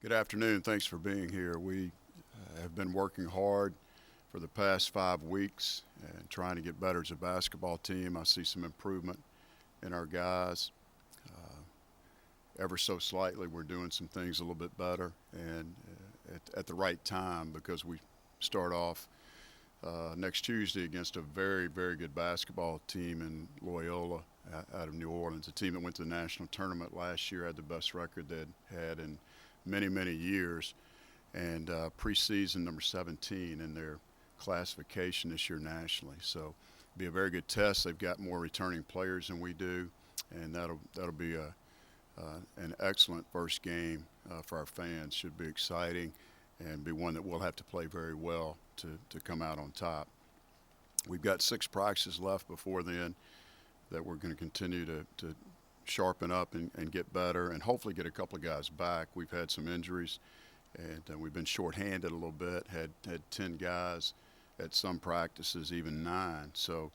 Good afternoon. Thanks for being here. We have been working hard for the past 5 weeks and trying to get better as a basketball team. I see some improvement in our guys. Ever so slightly, we're doing some things a little bit better and at the right time because we start off next Tuesday against a very, very good basketball team in Loyola out of New Orleans, a team that went to the national tournament last year, had the best record they'd had in many, many years, and preseason number 17 in their classification this year nationally. So it'll be a very good test. They've got more returning players than we do, and that'll be an excellent first game for our fans. Should be exciting and be one that we'll have to play very well to come out on top. We've got 6 practices left before then that we're going to continue to sharpen up and get better and hopefully get a couple of guys back. We've had some injuries and we've been shorthanded a little bit, had 10 guys at some practices, even 9. So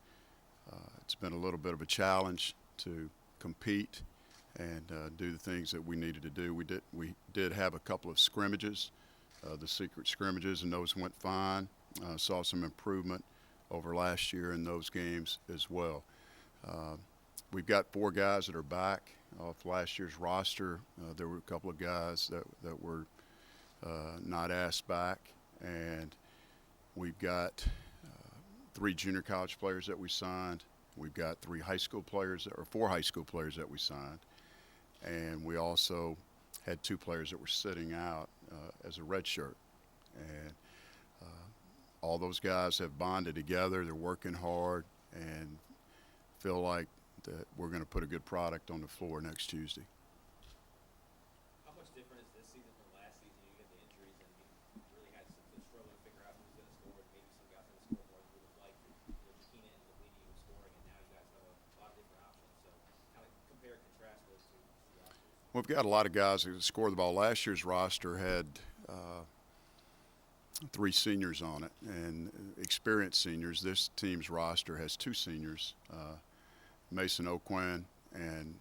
it's been a little bit of a challenge to compete and do the things that we needed to do. We did have a couple of scrimmages, the secret scrimmages, and those went fine. Saw some improvement over last year in those games as well. We've got 4 guys that are back off last year's roster. There were a couple of guys that were not asked back, and we've got 3 junior college players that we signed. We've got 4 high school players that we signed, and we also had 2 players that were sitting out as a redshirt. And all those guys have bonded together. They're working hard and feel like that we're going to put a good product on the floor next Tuesday. How much different is this season from last season? You get the injuries and you really had some struggle to figure out who's going to score, and maybe some guys going to score more than you would have liked. Keenan and the leading you scoring, and now you guys have a lot of different options. So kind of compare and contrast those two rosters. We've got a lot of guys who score the ball. Last year's roster had 3 seniors on it, and experienced seniors. This team's roster has 2 seniors, Mason O'Quinn and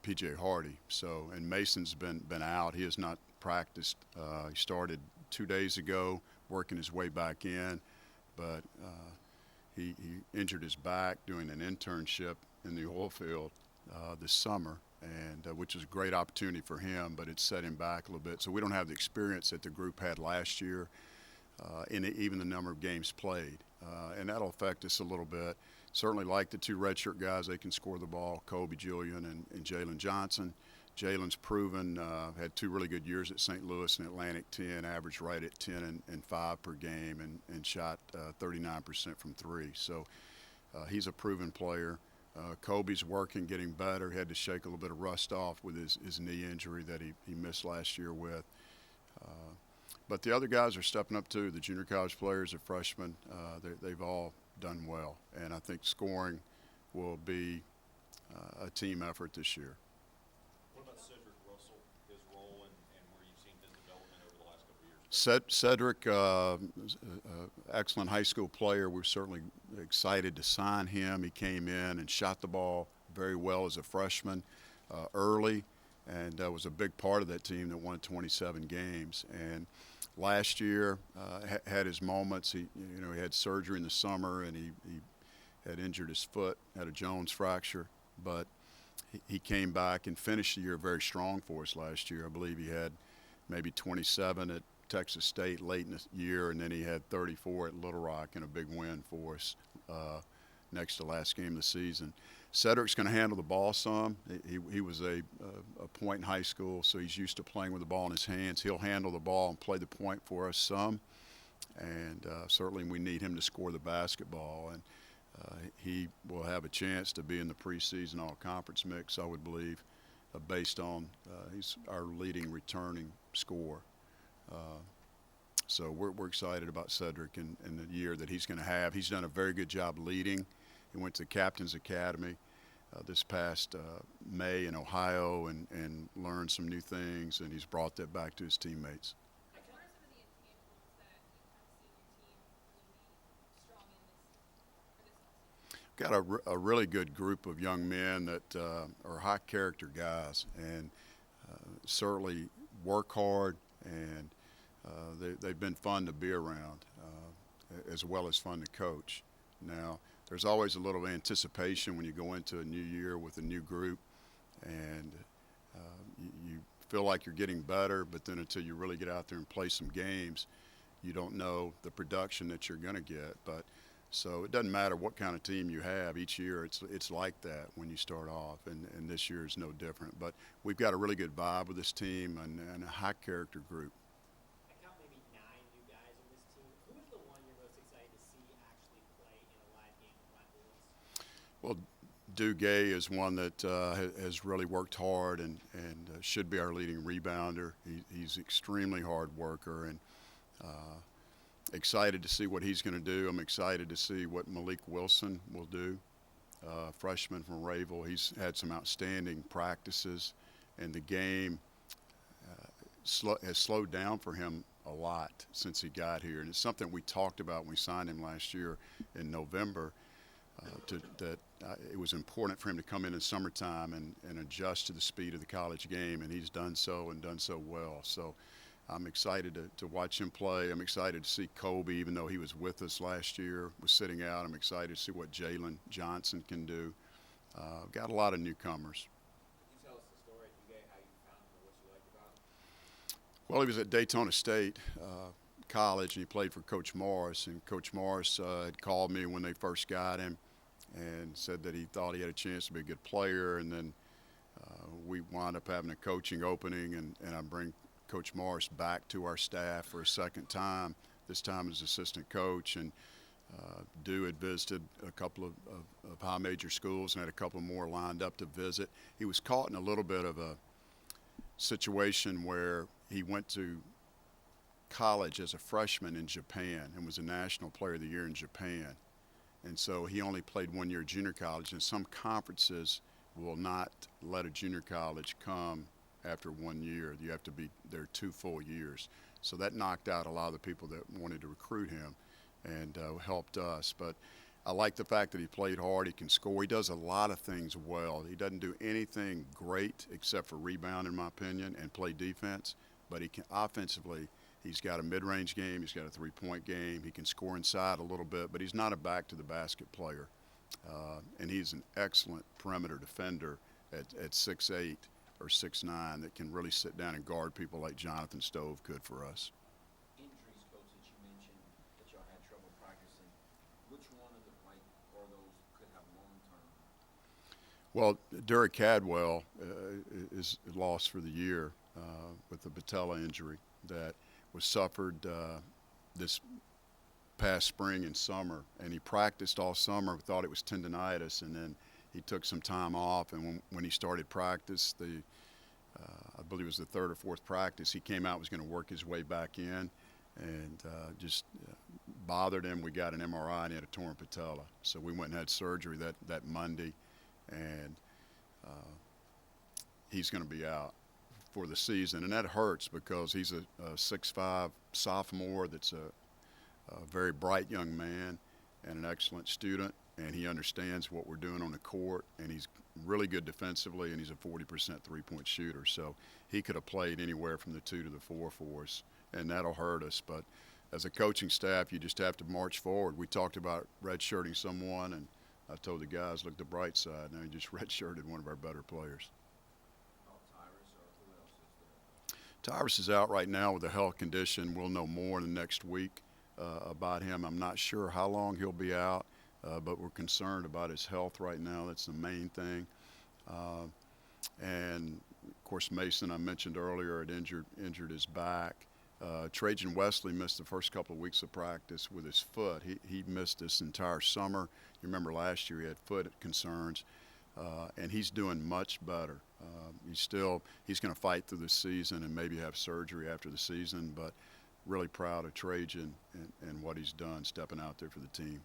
P.J. Hardy. So, and Mason's been out. He has not practiced. He started 2 days ago, working his way back in, but he injured his back doing an internship in the oil field this summer, and which was a great opportunity for him, but it set him back a little bit. So we don't have the experience that the group had last year, in even the number of games played, and that'll affect us a little bit. Certainly like the 2 redshirt guys, they can score the ball, Kobe Julian and Jalen Johnson. Jalen's proven, had 2 really good years at St. Louis and Atlantic 10, averaged right at 10 and 5 per game, and shot 39% from 3. So he's a proven player. Kobe's working, getting better. He had to shake a little bit of rust off with his knee injury that he missed last year with. But the other guys are stepping up too. The junior college players, the freshmen, they've all done well. And I think scoring will be a team effort this year. What about Cedric Russell, his role and where you've seen his development over the last couple of years? Cedric, excellent high school player. We're certainly excited to sign him. He came in and shot the ball very well as a freshman early, and was a big part of that team that won 27 games. And last year had his moments. He had surgery in the summer, and he had injured his foot, had a Jones fracture, but he came back and finished the year very strong for us last year. I believe he had maybe 27 at Texas State late in the year, and then he had 34 at Little Rock in a big win for us next to last game of the season. Cedric's going to handle the ball some. He was a point in high school, so he's used to playing with the ball in his hands. He'll handle the ball and play the point for us some, and certainly we need him to score the basketball. And he will have a chance to be in the preseason all-conference mix, I would believe, based on he's our leading returning scorer. So we're excited about Cedric and the year that he's going to have. He's done a very good job leading. He went to the Captain's Academy this past May in Ohio and learned some new things, and he's brought that back to his teammates. What are some of the intangibles that you have seen your team really be strong in for this Got a really good group of young men that are high character guys, and certainly work hard, and they've been fun to be around, as well as fun to coach. Now, there's always a little anticipation when you go into a new year with a new group, and you feel like you're getting better, but then until you really get out there and play some games, you don't know the production that you're going to get. But so it doesn't matter what kind of team you have. Each year it's like that when you start off, and this year is no different. But we've got a really good vibe with this team and a high character group. I count maybe 9 new guys on this team. Who is the one you're most excited to see actually play in a live game with my Bullets? Well, Duguay is one that has really worked hard and should be our leading rebounder. He's extremely hard worker, and excited to see what he's going to do. I'm excited to see what Malik Wilson will do, freshman from Rayville. He's had some outstanding practices, and the game has slowed down for him a lot since he got here. And it's something we talked about when we signed him last year in November, that it was important for him to come in summertime and adjust to the speed of the college game, and he's done so and done so well. So I'm excited to watch him play. I'm excited to see Kobe, even though he was with us last year, was sitting out. I'm excited to see what Jalen Johnson can do. Got a lot of newcomers. Could you tell us the story of Duguay, how you found him, and what you liked about him? Well, he was at Daytona State College, and he played for Coach Morris. And Coach Morris had called me when they first got him and said that he thought he had a chance to be a good player. And then we wound up having a coaching opening, and I bring Coach Morris back to our staff for a second time, this time as assistant coach. And Dew had visited a couple of high major schools and had a couple more lined up to visit. He was caught in a little bit of a situation where he went to college as a freshman in Japan and was a National Player of the Year in Japan. And so he only played 1 year junior college, and some conferences will not let a junior college come after 1 year. You have to be there 2 full years. So that knocked out a lot of the people that wanted to recruit him and helped us. But I like the fact that he played hard. He can score. He does a lot of things well. He doesn't do anything great except for rebound, in my opinion, and play defense. But he can offensively. He's got a mid-range game. He's got a three-point game. He can score inside a little bit, but he's not a back-to-the-basket player. And he's an excellent perimeter defender at 6'8" or 6'9" that can really sit down and guard people like Jonathan Stove could for us. Injuries, Coach, that you mentioned that y'all had trouble practicing. Which one of those could have long-term? Well, Derek Cadwell is lost for the year with a patella injury that was suffered this past spring and summer, and he practiced all summer. Thought it was tendonitis, and then he took some time off. And when he started practice, I believe it was the third or fourth practice, he came out, was going to work his way back in, and just bothered him. We got an MRI, and he had a torn patella. So we went and had surgery that Monday, and he's going to be out for the season, and that hurts because he's a 6'5" sophomore that's a very bright young man and an excellent student, and he understands what we're doing on the court, and he's really good defensively, and he's a 40% three-point shooter. So he could have played anywhere from the 2 to the 4 for us, and that'll hurt us. But as a coaching staff, you just have to march forward. We talked about redshirting someone, and I told the guys, look the bright side. Now he just redshirted one of our better players. Tyrus is out right now with a health condition. We'll know more in the next week about him. I'm not sure how long he'll be out, but we're concerned about his health right now. That's the main thing. And, of course, Mason, I mentioned earlier, had injured his back. Trajan Wesley missed the first couple of weeks of practice with his foot. He missed this entire summer. You remember last year he had foot concerns, and he's doing much better. He's going to fight through the season and maybe have surgery after the season, but really proud of Trajan and what he's done stepping out there for the team.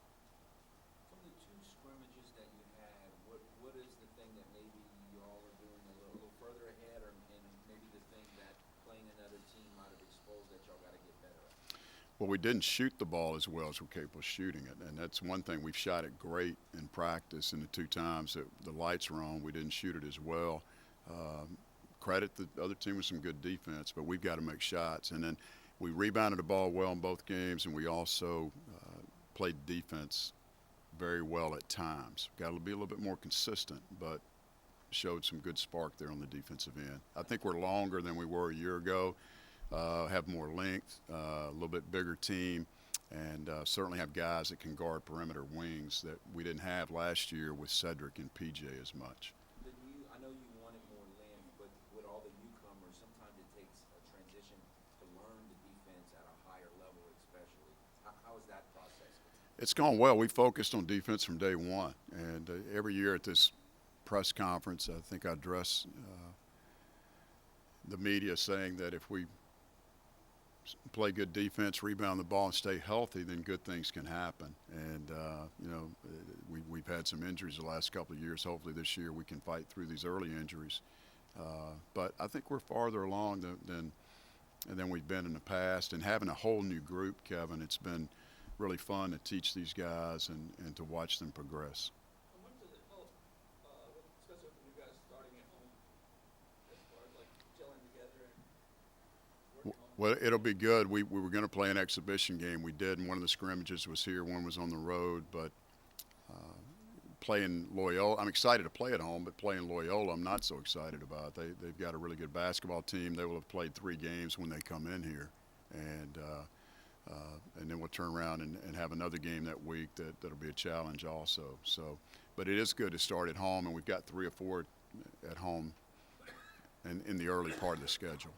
From the 2 scrimmages that you had, what is the thing that maybe you all are doing a little further ahead, and maybe the thing that playing another team might have exposed that y'all got to get better at? Well, we didn't shoot the ball as well as we're capable of shooting it, and that's one thing. We've shot it great in practice, and the 2 times that the lights were on, we didn't shoot it as well. credit the other team with some good defense, but we've got to make shots. And then we rebounded the ball well in both games, and we also played defense very well at times. Got to be a little bit more consistent, but showed some good spark there on the defensive end. I think we're longer than we were a year ago, have more length, a little bit bigger team, and certainly have guys that can guard perimeter wings that we didn't have last year with Cedric and PJ as much. I know you wanted more length, but with all the newcomers, sometimes it takes a transition to learn the defense at a higher level, especially. How is that process? It's gone well. We focused on defense from day one, and every year at this press conference, I think I address the media saying that if we play good defense, rebound the ball, and stay healthy, then good things can happen. And we've had some injuries the last couple of years. Hopefully this year we can fight through these early injuries. But I think we're farther along than we've been in the past. And having a whole new group, Kevin, it's been really fun to teach these guys and to watch them progress. And when does it help, especially with you guys starting at home, as far as like gelling together and working on? Well, it'll be good. We were going to play an exhibition game. We did, and one of the scrimmages was here, one was on the road. But playing Loyola, I'm excited to play at home, but playing Loyola, I'm not so excited about. They've got a really good basketball team. They will have played 3 games when they come in here, and then we'll turn around and have another game that week that'll be a challenge also. So, but it is good to start at home, and we've got 3 or 4 at home in the early part of the schedule.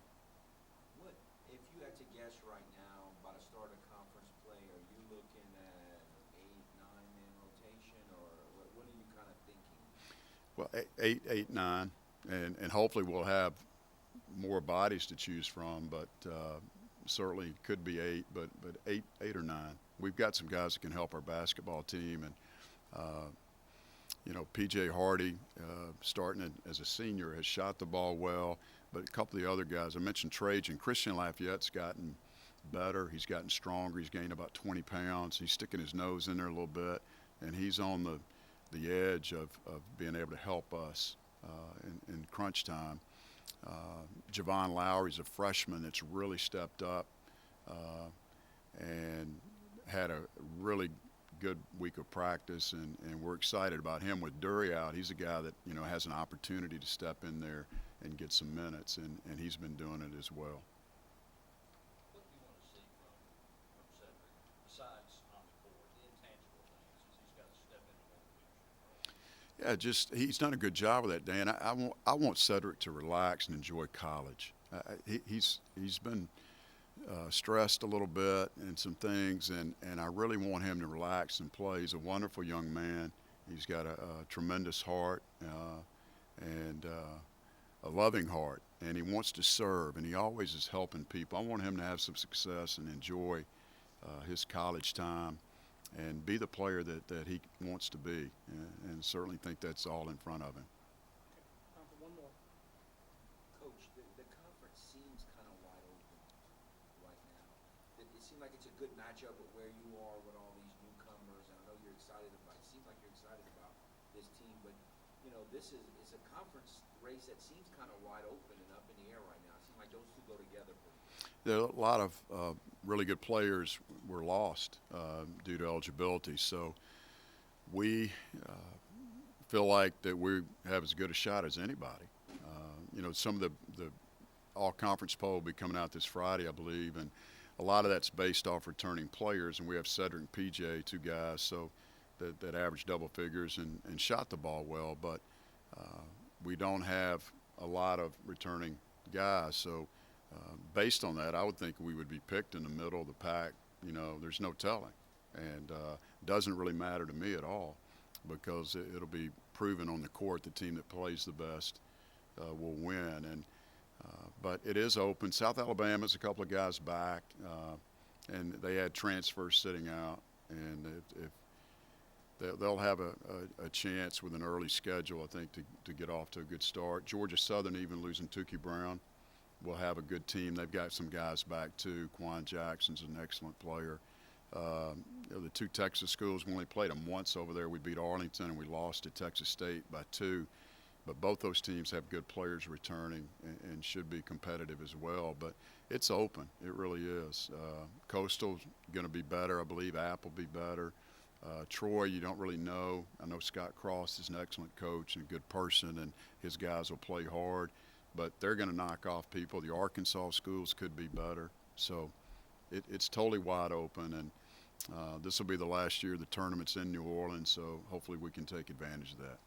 What, if you had to guess right now, by the start of conference play, are you looking at an 8-9 man rotation, or what are you kind of thinking? Well, 8, 9, and hopefully we'll have more bodies to choose from, but certainly could be 8, but 8 or 9. We've got some guys that can help our basketball team, and PJ Hardy, starting as a senior, has shot the ball well, but a couple of the other guys, I mentioned Trajan. Christian Lafayette's gotten better. He's gotten stronger. He's gained about 20 pounds. He's sticking his nose in there a little bit, and he's on the edge of being able to help us in crunch time. Javon Lowry's a freshman that's really stepped up and had a really good week of practice, and we're excited about him. With Dury out, he's a guy that has an opportunity to step in there and get some minutes, and he's been doing it as well. What do you want to see from Cedric besides on the court, the intangible things, as he's got to step into more leadership role? Yeah, just he's done a good job with that, Dan. I want Cedric to relax and enjoy college. He's been stressed a little bit and some things, and I really want him to relax and play. He's a wonderful young man. He's got a tremendous heart and a loving heart, and he wants to serve, and he always is helping people. I want him to have some success and enjoy his college time and be the player that he wants to be, and certainly think that's all in front of him. Time for one more. Coach, the conference seems kind of wide open right now. It seems like it's a good matchup with where you are with all these newcomers, and I know you're excited about. It seems like you're excited about this team, but this is a conference race that seems kind of wide open and up in the air right now. It seems like those two go together. There are a lot of really good players were lost due to eligibility, so we feel like that we have as good a shot as anybody. Some of the all-conference poll will be coming out this Friday, I believe, and a lot of that's based off returning players, and we have Cedric and PJ, 2 guys, so that average double figures and shot the ball well, but we don't have a lot of returning guys, so based on that, I would think we would be picked in the middle of the pack. There's no telling, and doesn't really matter to me at all, because it'll be proven on the court the team that plays the best will win. And but it is open. South Alabama's a couple of guys back, and they had transfers sitting out, and if they'll have a chance with an early schedule, I think, to get off to a good start. Georgia Southern, even losing Tukey Brown, will have a good team. They've got some guys back too. Quan Jackson's an excellent player. The 2 Texas schools, we only played them once over there. We beat Arlington, and we lost to Texas State by 2. But both those teams have good players returning and should be competitive as well. But it's open. It really is. Coastal's going to be better. I believe App will be better. Troy, you don't really know. I know Scott Cross is an excellent coach and a good person, and his guys will play hard. But they're going to knock off people. The Arkansas schools could be better. So it's totally wide open. And this will be the last year the tournament's in New Orleans, so hopefully we can take advantage of that.